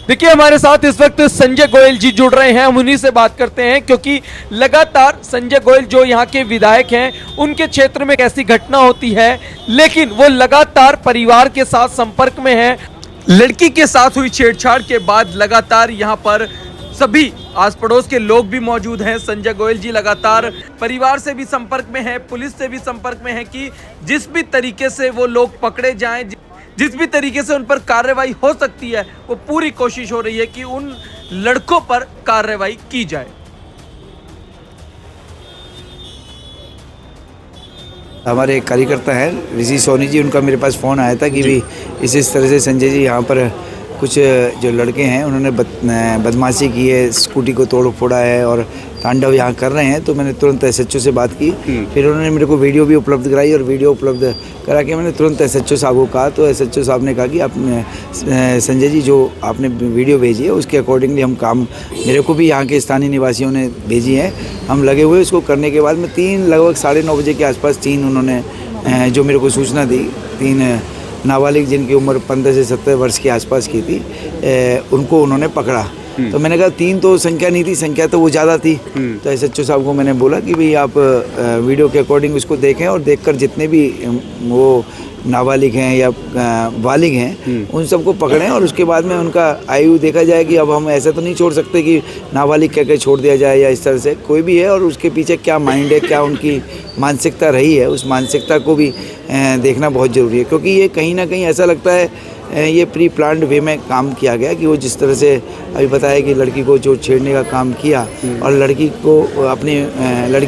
देखिए हमारे साथ इस वक्त संजय गोयल जी जुड़ रहे हैं, हम उन्हीं से बात करते हैं क्योंकि लगातार संजय गोयल जो यहाँ के विधायक हैं उनके क्षेत्र में ऐसी घटना होती है, लेकिन वो लगातार परिवार के साथ संपर्क में हैं। लड़की के साथ हुई छेड़छाड़ के बाद लगातार यहाँ पर सभी आस पड़ोस के लोग भी मौजूद हैं। संजय गोयल जी लगातार परिवार से भी संपर्क में हैं, पुलिस से भी संपर्क में हैं कि जिस भी तरीके से वो लोग पकड़े जाएं, जिस भी तरीके से उन पर कार्रवाई हो सकती है वो पूरी कोशिश हो रही है कि उन लड़कों पर कार्रवाई की जाए। हमारे कार्यकर्ता हैं ऋषि सोनी जी, उनका मेरे पास फ़ोन आया था कि भी इस तरह से संजय जी यहाँ पर कुछ जो लड़के हैं उन्होंने बदमाशी की है, स्कूटी को तोड़ फोड़ा है और तांडव यहाँ कर रहे हैं। तो मैंने तुरंत एसएचओ से बात की, फिर उन्होंने मेरे को वीडियो भी उपलब्ध कराई और वीडियो उपलब्ध करा के मैंने तुरंत एसएचओ साहब को कहा। तो एसएचओ साहब ने कहा कि आपने संजय जी जो आपने वीडियो भेजी है उसके अकॉर्डिंगली हम काम, मेरे को भी यहाँ के स्थानीय निवासियों ने भेजी है, हम लगे हुए उसको करने के बाद में लगभग 9:30 बजे के आसपास उन्होंने जो मेरे को सूचना दी, 3 नाबालिग जिनकी उम्र 15 से 17 वर्ष के आसपास की थी, उनको उन्होंने पकड़ा। तो मैंने कहा 3 तो संख्या नहीं थी, संख्या तो वो ज़्यादा थी। तो एसएचओ साहब को मैंने बोला कि भाई आप वीडियो के अकॉर्डिंग उसको देखें और देखकर जितने भी वो नाबालिग हैं या बालिग हैं उन सबको पकड़ें और उसके बाद में उनका आयु देखा जाए कि अब हम ऐसा तो नहीं छोड़ सकते कि नाबालिग कह के छोड़ दिया जाए या इस तरह से कोई भी है और उसके पीछे क्या माइंड है, क्या उनकी मानसिकता रही है, उस मानसिकता को भी देखना बहुत ज़रूरी है। क्योंकि ये कहीं ना कहीं ऐसा लगता है ये प्री प्लान्ड वे में काम किया गया कि वो जिस तरह से अभी बताया कि लड़की को जो छेड़ने का काम किया और लड़की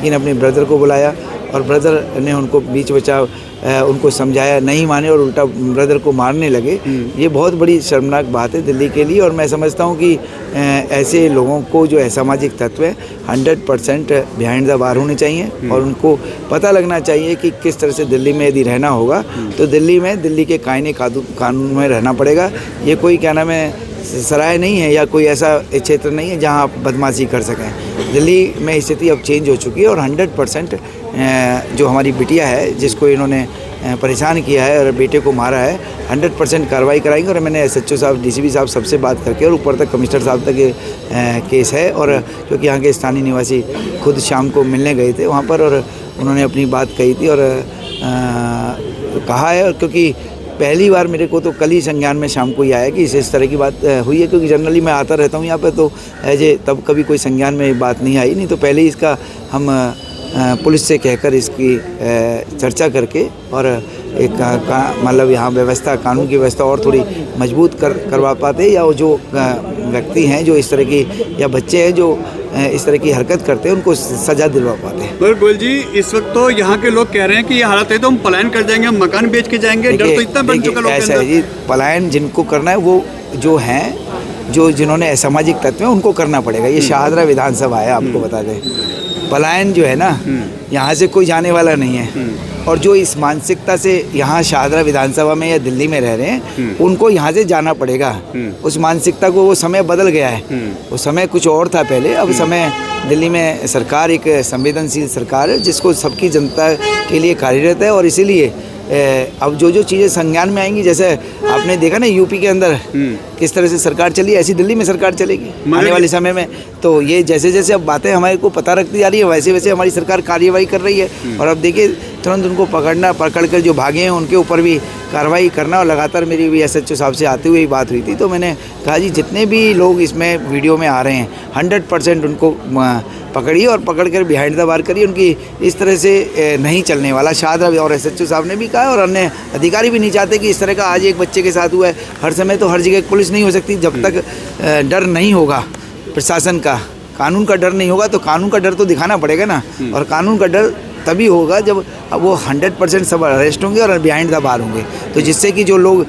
ने अपने ब्रदर को बुलाया और ब्रदर ने उनको बीच बचाव उनको समझाया, नहीं माने और उल्टा ब्रदर को मारने लगे। ये बहुत बड़ी शर्मनाक बात है दिल्ली के लिए और मैं समझता हूँ कि ऐसे लोगों को जो असामाजिक तत्व है 100% बिहाइंड द बार होने चाहिए और उनको पता लगना चाहिए कि किस तरह से दिल्ली में यदि रहना होगा तो दिल्ली के कायदे कानून में रहना पड़ेगा। ये कोई क्या नाम है सराय नहीं है या कोई ऐसा क्षेत्र नहीं है जहां आप बदमाशी कर सकें। दिल्ली में स्थिति अब चेंज हो चुकी है और 100% जो हमारी बिटिया है जिसको इन्होंने परेशान किया है और बेटे को मारा है 100% कार्रवाई कराएंगे। और मैंने एसएचओ साहब, डीसीपी साहब सबसे बात करके और ऊपर तक कमिश्नर साहब तक ये केस है और क्योंकि यहाँ के स्थानीय निवासी खुद शाम को मिलने गए थे वहाँ पर और उन्होंने अपनी बात कही थी और कहा है। और क्योंकि पहली बार मेरे को तो कल ही संज्ञान में शाम को ही आया कि इस तरह की बात हुई है, क्योंकि जनरली मैं आता रहता हूँ यहाँ पे तो तब कभी कोई संज्ञान में बात नहीं आई, नहीं तो पहले ही इसका हम पुलिस से कहकर इसकी चर्चा करके और एक मतलब यहाँ व्यवस्था, कानून की व्यवस्था और थोड़ी मजबूत करवा पाते या वो जो व्यक्ति हैं जो इस तरह की या बच्चे हैं जो इस तरह की हरकत करते हैं उनको सजा दिलवा पाते हैं। पर गोयल जी इस वक्त तो यहाँ के लोग कह रहे हैं कि ये हालत है तो हम पलायन कर जाएंगे, हम मकान बेच के जाएंगे, डर तो इतना बन चुका लोगों के अंदर। ऐसा है जी, पलायन जिनको करना है वो जो हैं जिन्होंने असामाजिक तत्व हैं उनको करना पड़ेगा। ये शाहदरा विधानसभा है, आपको बता दें। पलायन जो है ना यहाँ से कोई जाने वाला नहीं है और जो इस मानसिकता से यहाँ शाहदरा विधानसभा में या दिल्ली में रह रहे हैं उनको यहाँ से जाना पड़ेगा। उस मानसिकता को, वो समय बदल गया है, वो समय कुछ और था पहले। अब समय दिल्ली में सरकार एक संवेदनशील सरकार है जिसको सबकी जनता के लिए कार्यरत है और इसीलिए अब जो चीज़ें संज्ञान में आएंगी, जैसे आपने देखा ना यूपी के अंदर किस तरह से सरकार चली, ऐसी दिल्ली में सरकार चलेगी आने वाले समय में। तो ये जैसे जैसे अब बातें हमारे को पता रखती जा रही है वैसे वैसे हमारी सरकार कार्यवाही कर रही है और अब देखिए तुरंत उनको पकड़ कर जो भागे हैं उनके ऊपर भी कार्रवाई करना। और लगातार मेरी भी एसएचओ साहब से आते हुए ही बात हुई थी तो मैंने कहा जी जितने भी लोग इसमें वीडियो में आ रहे हैं 100% उनको पकड़िए और पकड़कर बिहाइंड द बार करिए। उनकी इस तरह से नहीं चलने वाला शाहदरा और एसएचओ साहब ने भी कहा और अन्य अधिकारी भी नहीं चाहते कि इस तरह का आज एक बच्चे के साथ हुआ है। हर समय तो हर जगह पुलिस नहीं हो सकती, जब तक डर नहीं होगा प्रशासन का, कानून का डर नहीं होगा तो कानून का डर तो दिखाना पड़ेगा ना। और कानून का डर तभी होगा जब वो 100% सब अरेस्ट होंगे और बिहाइंड द बार होंगे। तो जिससे कि जो लोग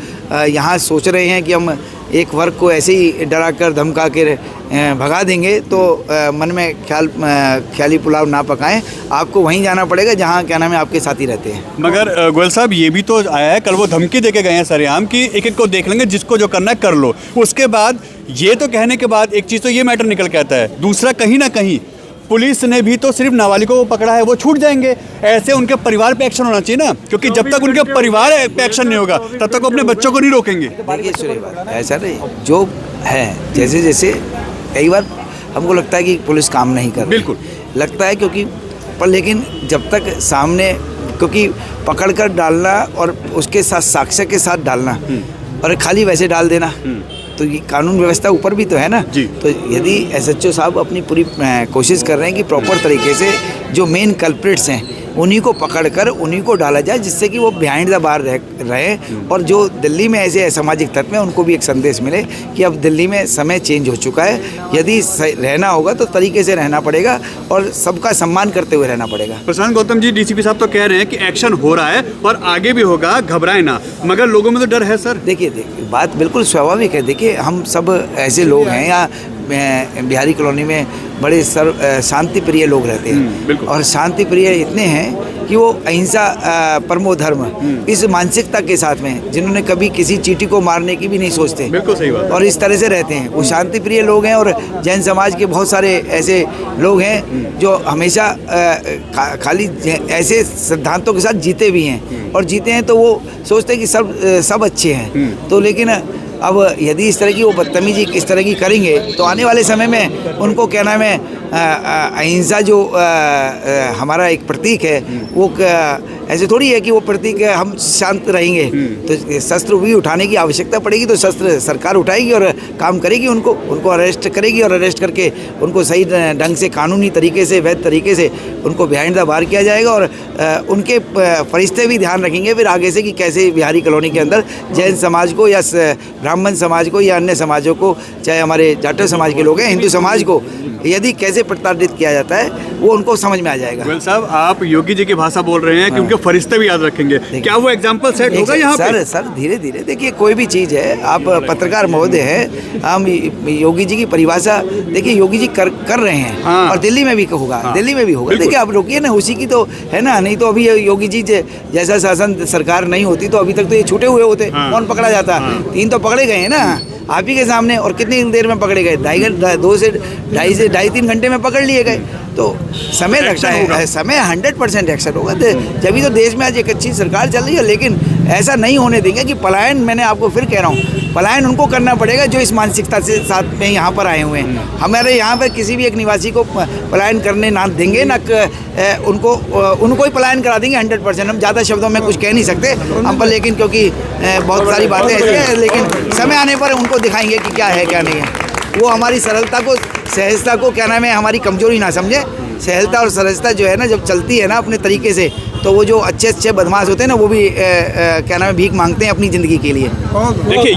यहाँ सोच रहे हैं कि हम एक वर्ग को ऐसे ही डरा कर धमका कर भगा देंगे तो मन में ख्याली पुलाव ना पकाएं, आपको वहीं जाना पड़ेगा जहाँ क्या नाम है आपके साथी रहते हैं। मगर गोयल साहब ये भी तो आया है, कल वो धमकी दे के गए हैं सरेआम कि एक एक को देख लेंगे, जिसको जो करना है कर लो। उसके बाद ये तो कहने के बाद एक चीज़ तो ये मैटर निकल के आता है, दूसरा कहीं ना कहीं पुलिस ने भी तो सिर्फ नाबालिगों को पकड़ा है, वो छूट जाएंगे। ऐसे उनके परिवार पे एक्शन होना चाहिए ना, क्योंकि जब तक उनके परिवार पे एक्शन नहीं होगा तब तक वो अपने बच्चों को नहीं रोकेंगे। देखिए सुनिए बात, ऐसा नहीं, जो है जैसे जैसे कई बार हमको लगता है कि पुलिस काम नहीं कर रही, बिल्कुल लगता है, क्योंकि पर लेकिन जब तक सामने, क्योंकि पकड़ कर डालना और उसके साथ साक्ष्य के साथ डालना और खाली वैसे डाल देना, तो ये कानून व्यवस्था ऊपर भी तो है ना जी। तो यदि एसएचओ साहब अपनी पूरी कोशिश कर रहे हैं कि प्रॉपर तरीके से जो मेन कल्प्रिट्स हैं उन्हीं को पकड़कर उन्हीं को डाला जाए, जिससे कि वो बिहाइंड द बार रहे और जो दिल्ली में ऐसे असामाजिक तत्व हैं उनको भी एक संदेश मिले कि अब दिल्ली में समय चेंज हो चुका है, यदि रहना होगा तो तरीके से रहना पड़ेगा और सबका सम्मान करते हुए रहना पड़ेगा। प्रशांत गौतम जी, डीसीपी साहब तो कह रहे हैं कि एक्शन हो रहा है और आगे भी होगा, घबराए ना, मगर लोगों में तो डर है सर। देखिए बात बिल्कुल स्वाभाविक है। देखिए हम सब ऐसे लोग हैं, या बिहारी कॉलोनी में बड़े शांति प्रिय लोग रहते हैं और शांति प्रिय इतने हैं कि वो अहिंसा परमो धर्म इस मानसिकता के साथ में, जिन्होंने कभी किसी चींटी को मारने की भी नहीं सोचते, बिल्कुल सही बात, और इस तरह से रहते हैं, वो शांति प्रिय लोग हैं। और जैन समाज के बहुत सारे ऐसे लोग हैं जो हमेशा खाली ऐसे सिद्धांतों के साथ जीते भी हैं, और जीते हैं तो वो सोचते हैं कि सब अच्छे हैं। तो लेकिन अब यदि इस तरह की वो बदतमीजी इस तरह की करेंगे तो आने वाले समय में उनको क्या नाम है, अहिंसा जो हमारा एक प्रतीक है, वो ऐसे थोड़ी है कि वो प्रतीक है हम शांत रहेंगे, तो शस्त्र भी उठाने की आवश्यकता पड़ेगी, तो शस्त्र सरकार उठाएगी और काम करेगी, उनको अरेस्ट करेगी, और अरेस्ट करके उनको सही ढंग से कानूनी तरीके से, वैध तरीके से उनको बिहाइंड द बार किया जाएगा। और उनके फरिश्ते भी ध्यान रखेंगे फिर आगे से कि कैसे बिहारी कॉलोनी के अंदर जैन समाज को या ब्राह्मण समाज को या अन्य समाजों को, चाहे हमारे जाटव समाज के लोग हैं, हिंदू समाज को यदि कैसे प्रताड़ित किया जाता है वो उनको समझ में आ जाएगा। गोयल साहब, आप योगी जी की भाषा बोल रहे हैं कि उनके फरिश्ते भी याद रखेंगे, क्या वो एग्जाम्पल सेट होगा यहाँ पे? सर धीरे धीरे देखिए, कोई भी चीज़ है, आप पत्रकार महोदय हैं, हम योगी जी की परिभाषा देखिए, योगी जी कर रहे हैं। हाँ। और दिल्ली में भी होगा, दिल्ली में भी होगा। देखिए आप रोकिए ना, उसी की तो है ना, नहीं तो अभी योगी जी जैसा शासन सरकार नहीं होती तो अभी तक तो ये छूटे हुए होते, कौन पकड़ा जाता? 3 तो पकड़े गए हैं ना आप ही के सामने, और कितनी देर में पकड़े गए? 2.5 घंटे में पकड़ लिए गए। तो समय लगता है, समय 100% एक्शन होगा, जब तो देश में आज एक अच्छी सरकार चल रही है। लेकिन ऐसा नहीं होने देंगे कि पलायन, मैंने आपको फिर कह रहा हूँ, पलायन उनको करना पड़ेगा जो इस मानसिकता से साथ में यहाँ पर आए हुए हैं। हमारे यहाँ पर किसी भी एक निवासी को पलायन करने ना देंगे, ना उनको ही पलायन करा देंगे 100%। हम ज़्यादा शब्दों में कुछ कह नहीं सकते हम पर, लेकिन क्योंकि बहुत सारी बातें ऐसी हैं, लेकिन समय आने पर उनको दिखाएंगे कि क्या है क्या नहीं है। वो हमारी सरलता को, सहजता को क्या नाम है, हमारी कमजोरी ना समझे। सहजता और सहजता जो है ना, जब चलती है ना अपने तरीके से, तो वो जो अच्छे बदमाश होते हैं ना, वो भी क्या नाम है, भीख मांगते हैं अपनी ज़िंदगी के लिए। देखिए